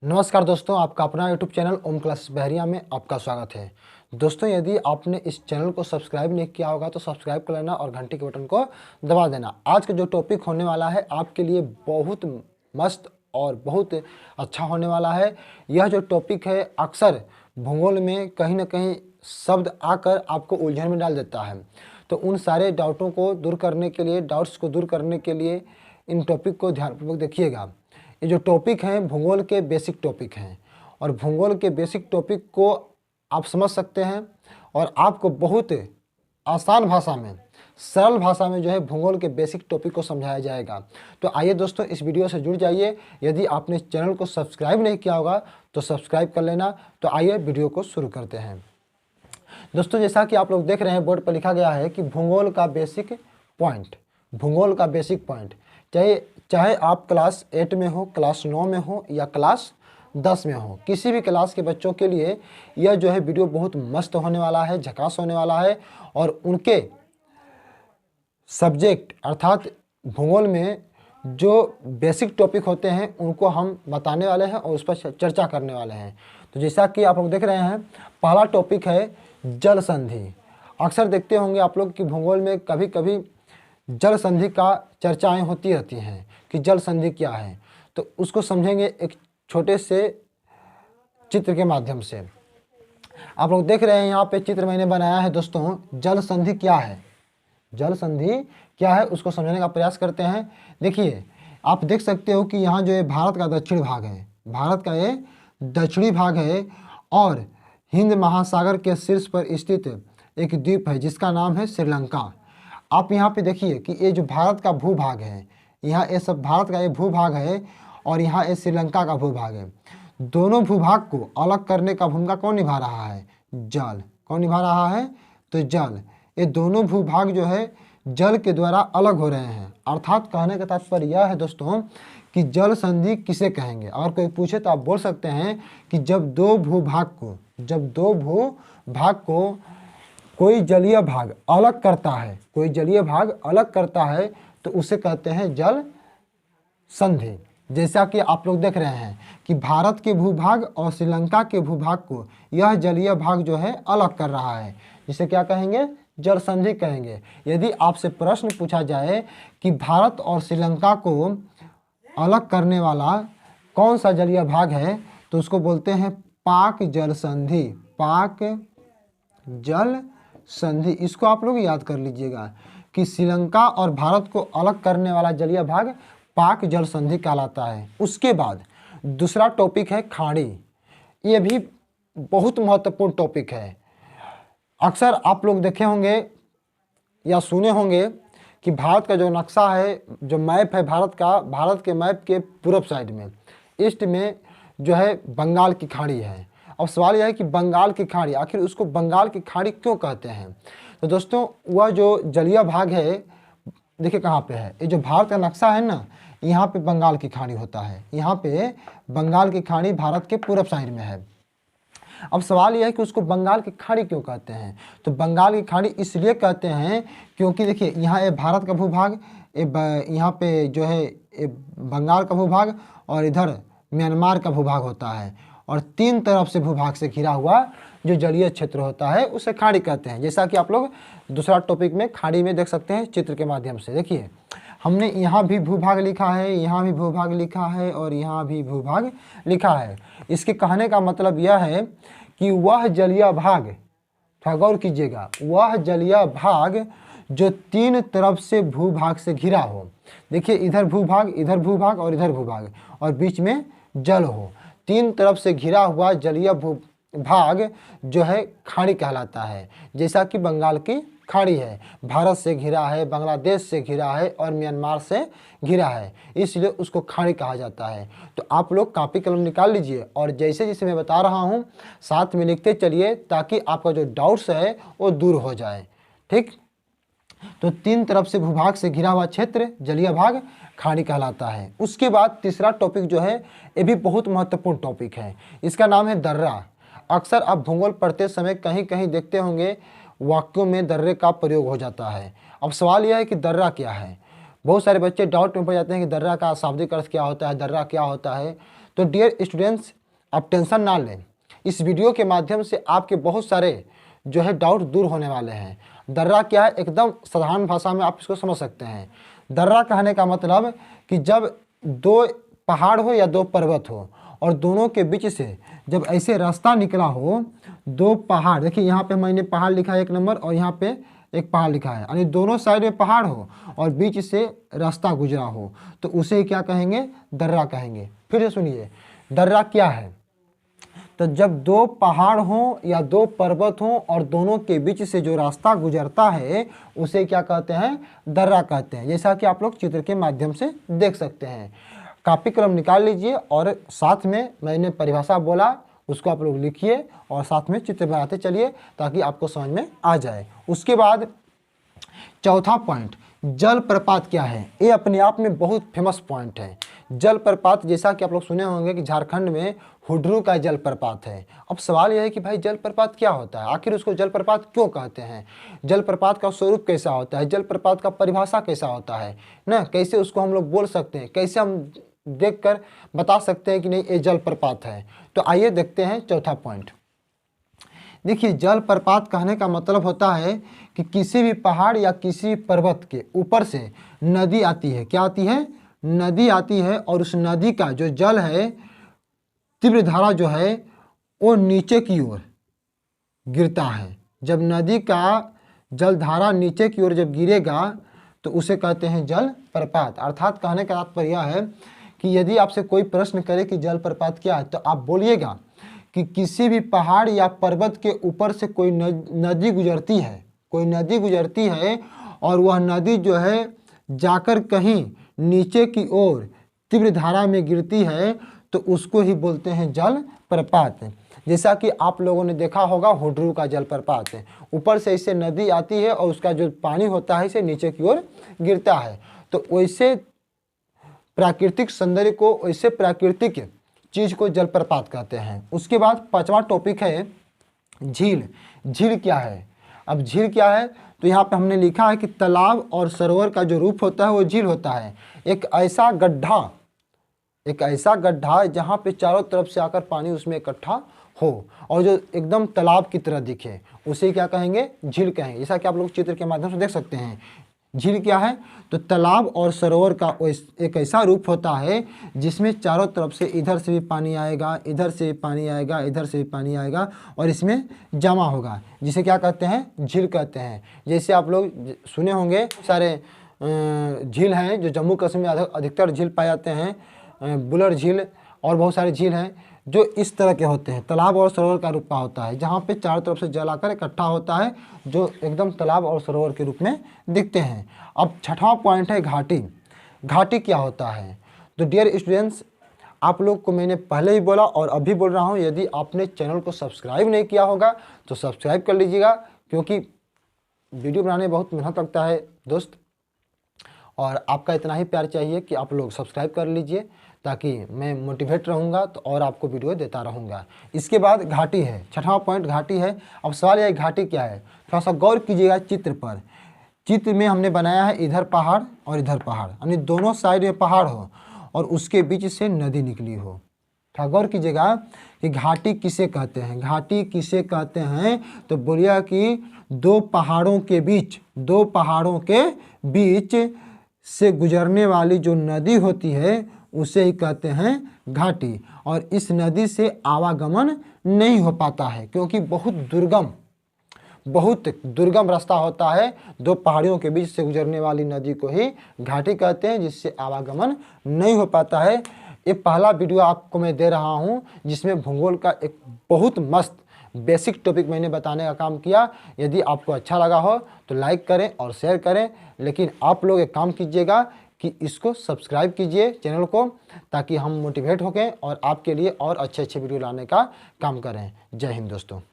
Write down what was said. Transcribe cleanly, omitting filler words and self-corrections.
नमस्कार दोस्तों, आपका अपना यूट्यूब चैनल ओम क्लास बहरिया में आपका स्वागत है। दोस्तों, यदि आपने इस चैनल को सब्सक्राइब नहीं किया होगा तो सब्सक्राइब कर लेना और घंटी के बटन को दबा देना। आज का जो टॉपिक होने वाला है आपके लिए बहुत मस्त और बहुत अच्छा होने वाला है। यह जो टॉपिक है अक्सर भूगोल में कहीं ना कहीं शब्द आकर आपको उलझन में डाल देता है। तो उन सारे डाउट्स को दूर करने के लिए इन टॉपिक को ध्यानपूर्वक देखिएगा। ये जो टॉपिक हैं भूगोल के बेसिक टॉपिक हैं और भूगोल के बेसिक टॉपिक को आप समझ सकते हैं और आपको बहुत आसान भाषा में, सरल भाषा में जो है भूगोल के बेसिक टॉपिक को समझाया जाएगा। तो आइए दोस्तों, इस वीडियो से जुड़ जाइए। यदि आपने चैनल को सब्सक्राइब नहीं किया होगा तो सब्सक्राइब कर लेना। तो आइए वीडियो को शुरू करते हैं। दोस्तों, जैसा कि आप लोग देख रहे हैं बोर्ड पर लिखा गया है कि भूगोल का बेसिक पॉइंट, भूगोल का बेसिक पॉइंट। चाहे आप क्लास 8 में हो, क्लास 9 में हो या क्लास 10 में हो, किसी भी क्लास के बच्चों के लिए यह जो है वीडियो बहुत मस्त होने वाला है, झकास होने वाला है। और उनके सब्जेक्ट अर्थात भूगोल में जो बेसिक टॉपिक होते हैं उनको हम बताने वाले हैं और उस पर चर्चा करने वाले हैं। तो जैसा कि आप लोग देख रहे हैं, पहला टॉपिक है जल संधि। अक्सर देखते होंगे आप लोग कि भूगोल में कभी कभी जल संधि का चर्चाएं होती रहती हैं कि जल संधि क्या है। तो उसको समझेंगे एक छोटे से चित्र के माध्यम से। आप लोग देख रहे हैं यहाँ पे चित्र मैंने बनाया है। दोस्तों, जल संधि क्या है, जल संधि क्या है उसको समझने का प्रयास करते हैं। देखिए, आप देख सकते हो कि यहाँ जो है भारत का दक्षिण भाग है, भारत का ये दक्षिणी भाग है और हिंद महासागर के शीर्ष पर स्थित एक द्वीप है जिसका नाम है श्रीलंका। आप यहाँ पे देखिए कि ये जो भारत का भूभाग है, यहाँ ये सब भारत का ये भूभाग है और यहाँ ये श्रीलंका का भूभाग है। दोनों भूभाग को अलग करने का भूमिका कौन निभा रहा है? जल। कौन निभा रहा है? तो जल। ये दोनों भूभाग जो है जल के द्वारा अलग हो रहे हैं। अर्थात कहने का तात्पर्य यह है दोस्तों कि जल संधि किसे कहेंगे। और कोई पूछे तो आप बोल सकते हैं कि जब दो भूभाग को कोई जलीय भाग अलग करता है, कोई जलीय भाग अलग करता है तो उसे कहते हैं जल संधि। जैसा कि आप लोग देख रहे हैं कि भारत के भूभाग और श्रीलंका के भूभाग को यह जलीय भाग जो है अलग कर रहा है, जिसे क्या कहेंगे? जल संधि कहेंगे। यदि आपसे प्रश्न पूछा जाए कि भारत और श्रीलंका को अलग करने वाला कौन सा जलीय भाग है तो उसको बोलते हैं पाक जल संधि। पाक जल संधि, इसको आप लोग याद कर लीजिएगा कि श्रीलंका और भारत को अलग करने वाला जलीय भाग पाक जल संधि कहलाता है। उसके बाद दूसरा टॉपिक है खाड़ी। ये भी बहुत महत्वपूर्ण टॉपिक है। अक्सर आप लोग देखे होंगे या सुने होंगे कि भारत का जो नक्शा है, जो मैप है भारत का, भारत के मैप के पूर्व साइड में ईस्ट में जो है बंगाल की खाड़ी है। अब सवाल यह है कि बंगाल की खाड़ी, आखिर उसको बंगाल की खाड़ी क्यों कहते हैं? तो दोस्तों, वह जो जलीय भाग है देखिए कहाँ पे है। ये जो भारत का नक्शा है ना, यहाँ पे बंगाल की खाड़ी होता है। यहाँ पे बंगाल की खाड़ी भारत के पूर्व साइड में है। अब सवाल यह है कि उसको बंगाल की खाड़ी क्यों कहते हैं? तो बंगाल की खाड़ी इसलिए कहते हैं क्योंकि देखिए यहाँ ये भारत का भूभाग, यहाँ पे जो है ये बंगाल का भूभाग और इधर म्यांमार का भूभाग होता है और तीन तरफ से भूभाग से घिरा हुआ जो जलीय क्षेत्र होता है उसे खाड़ी कहते हैं। जैसा कि आप लोग दूसरा टॉपिक में खाड़ी में देख सकते हैं चित्र के माध्यम से। देखिए, हमने यहाँ भी भूभाग लिखा है, यहाँ भी भूभाग लिखा है और यहाँ भी भूभाग लिखा है। इसके कहने का मतलब यह है कि वह जलीय भाग, थोड़ा गौर कीजिएगा, वह जलीय भाग जो तीन तरफ से भूभाग से घिरा हो। देखिए, इधर भूभाग और इधर भूभाग और बीच में जल हो, तीन तरफ से घिरा हुआ जलीय भाग जो है खाड़ी कहलाता है। जैसा कि बंगाल की खाड़ी है, भारत से घिरा है, बांग्लादेश से घिरा है और म्यांमार से घिरा है, इसलिए उसको खाड़ी कहा जाता है। तो आप लोग कॉपी कलम निकाल लीजिए और जैसे जैसे मैं बता रहा हूँ साथ में लिखते चलिए ताकि आपका जो डाउट्स है वो दूर हो जाए। ठीक, तो तीन तरफ से भूभाग से घिरा हुआ क्षेत्र जलीय भाग खाड़ी कहलाता है। उसके बाद तीसरा टॉपिक जो है ये भी बहुत महत्वपूर्ण टॉपिक है, इसका नाम है दर्रा। अक्सर आप भूगोल पढ़ते समय कहीं कहीं देखते होंगे वाक्यों में दर्रे का प्रयोग हो जाता है। अब सवाल यह है कि दर्रा क्या है। बहुत सारे बच्चे डाउट में पड़ जाते हैं कि दर्रा का शाब्दिक अर्थ क्या होता है, दर्रा क्या होता है। तो डियर स्टूडेंट्स, आप टेंशन ना लें, इस वीडियो के माध्यम से आपके बहुत सारे जो है डाउट दूर होने वाले हैं। दर्रा क्या है, एकदम साधारण भाषा में आप इसको समझ सकते हैं। दर्रा कहने का मतलब कि जब दो पहाड़ हो या दो पर्वत हो और दोनों के बीच से जब ऐसे रास्ता निकला हो, दो पहाड़, देखिए यहाँ पे मैंने पहाड़ लिखा है 1 नंबर और यहाँ पे एक पहाड़ लिखा है, यानी दोनों साइड में पहाड़ हो और बीच से रास्ता गुजरा हो, तो उसे क्या कहेंगे, दर्रा कहेंगे। फिर से सुनिए, दर्रा क्या है, तो जब दो पहाड़ हों या दो पर्वत हों और दोनों के बीच से जो रास्ता गुजरता है उसे क्या कहते हैं, दर्रा कहते हैं। जैसा कि आप लोग चित्र के माध्यम से देख सकते हैं। कॉपी कलम निकाल लीजिए और साथ में मैंने परिभाषा बोला उसको आप लोग लिखिए और साथ में चित्र बनाते चलिए ताकि आपको समझ में आ जाए। उसके बाद चौथा पॉइंट, जलप्रपात क्या है। ये अपने आप में बहुत फेमस पॉइंट है। जलप्रपात, जैसा कि आप लोग सुने होंगे कि झारखंड में हुड्रू का जलप्रपात है। अब सवाल यह है कि भाई जलप्रपात क्या होता है, आखिर उसको जलप्रपात क्यों कहते हैं, जलप्रपात का स्वरूप कैसा होता है, जलप्रपात का परिभाषा कैसा होता है ना, कैसे उसको हम लोग बोल सकते हैं, कैसे हम देखकर बता सकते हैं कि नहीं ये जलप्रपात है। तो आइए देखते हैं चौथा पॉइंट। देखिए, जलप्रपात कहने का मतलब होता है कि किसी भी पहाड़ या किसी पर्वत के ऊपर से नदी आती है। क्या आती है, नदी आती है और उस नदी का जो जल है, तीव्र धारा जो है वो नीचे की ओर गिरता है। जब नदी का जल धारा नीचे की ओर जब गिरेगा तो उसे कहते हैं जलप्रपात। अर्थात कहने का तात्पर्य यह है कि यदि आपसे कोई प्रश्न करे कि जलप्रपात क्या है, तो आप बोलिएगा कि किसी भी पहाड़ या पर्वत के ऊपर से कोई नदी गुजरती है, कोई नदी गुजरती है और वह नदी जो है जाकर कहीं नीचे की ओर तीव्र धारा में गिरती है, तो उसको ही बोलते हैं जलप्रपात। जैसा कि आप लोगों ने देखा होगा हुड्रू का जलप्रपात है, ऊपर से इससे नदी आती है और उसका जो पानी होता है इसे नीचे की ओर गिरता है। तो वैसे प्राकृतिक सौंदर्य को, वैसे प्राकृतिक चीज को जलप्रपात कहते हैं। उसके बाद पांचवा टॉपिक है झील। झील क्या है, अब झील क्या है, तो यहाँ पे हमने लिखा है कि तालाब और सरोवर का जो रूप होता है वो झील होता है। एक ऐसा गड्ढा जहाँ पे चारों तरफ से आकर पानी उसमें इकट्ठा हो और जो एकदम तालाब की तरह दिखे, उसे क्या कहेंगे, झील कहेंगे। जैसा कि आप लोग चित्र के माध्यम से देख सकते हैं। झील क्या है, तो तालाब और सरोवर का एक ऐसा रूप होता है जिसमें चारों तरफ से इधर से भी पानी आएगा, इधर से भी पानी आएगा, इधर से भी पानी आएगा और इसमें जमा होगा, जिसे क्या कहते हैं, झील कहते हैं। जैसे आप लोग सुने होंगे सारे झील हैं जो जम्मू कश्मीर में अधिकतर झील पाए जाते हैं, बुलर झील और बहुत सारे झील हैं जो इस तरह के होते हैं, तालाब और सरोवर का रूप का होता है, जहाँ पे चारों तरफ से जल आकर इकट्ठा होता है, जो एकदम तालाब और सरोवर के रूप में दिखते हैं। अब छठवां पॉइंट है घाटी। घाटी क्या होता है, तो डियर स्टूडेंट्स, आप लोग को मैंने पहले ही बोला और अभी बोल रहा हूँ, यदि आपने चैनल को सब्सक्राइब नहीं किया होगा तो सब्सक्राइब कर लीजिएगा, क्योंकि वीडियो बनाने में बहुत मेहनत लगता है दोस्त, और आपका इतना ही प्यार चाहिए कि आप लोग सब्सक्राइब कर लीजिए ताकि मैं मोटिवेट रहूँगा तो और आपको वीडियो देता रहूँगा। इसके बाद घाटी है, छठवां पॉइंट घाटी है। अब सवाल यह घाटी क्या है, थोड़ा सा गौर कीजिएगा चित्र पर। चित्र में हमने बनाया है इधर पहाड़ और इधर पहाड़, यानी दोनों साइड में पहाड़ हो और उसके बीच से नदी निकली हो। थोड़ा गौर कीजिएगा कि घाटी किसे कहते हैं, घाटी किसे कहते हैं, तो बोलिएगा कि दो पहाड़ों के बीच से गुजरने वाली जो नदी होती है उसे ही कहते हैं घाटी। और इस नदी से आवागमन नहीं हो पाता है क्योंकि बहुत दुर्गम रास्ता होता है, दो पहाड़ियों के बीच से गुजरने वाली नदी को ही घाटी कहते हैं, जिससे आवागमन नहीं हो पाता है। ये पहला वीडियो आपको मैं दे रहा हूँ जिसमें भूगोल का एक बहुत मस्त बेसिक टॉपिक मैंने बताने का काम किया। यदि आपको अच्छा लगा हो तो लाइक करें और शेयर करें, लेकिन आप लोग एक काम कीजिएगा कि इसको सब्सक्राइब कीजिए चैनल को, ताकि हम मोटिवेट हो गए और आपके लिए और अच्छे वीडियो लाने का काम करें। जय हिंद दोस्तों।